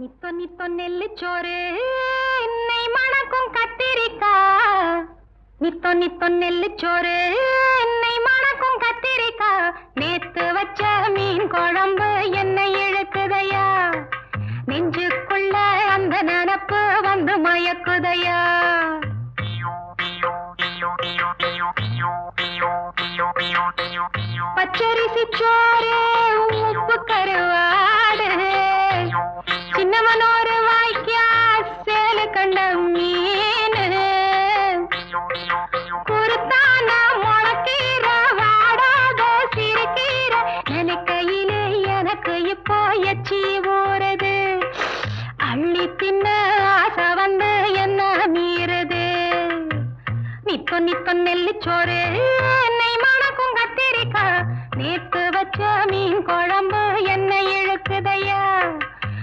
நித்தோ நித்தோ நெல்லுச்சோறு நெய் மணக்கும் கத்திரிக்கா. நித்தோ நித்தோ நெல்லுச்சோறு நெய் மணக்கும் கத்திரிக்கா. நேத்து வச்ச மீன் குழம்பு என்னை இழுக்குதையா. நெஞ்சுக்குள்ள அந்த நினப்பு வந்து மயக்குதையா. பச்சரிசி சோறு உப்பு கருவாடு. சின்னமனோரு வாய்க்கா சேல கண்ட மீன். குருத்தான முளக்கீர வாடாத சிறுகீர. நினைக்கையிலே எனக்கு இப்போ எச்சி ஊறுது. அள்ளி தின்ன ஆசை வந்து என்ன மீறுது. நித்தோ நித்தோ நெல்லுச்சோறு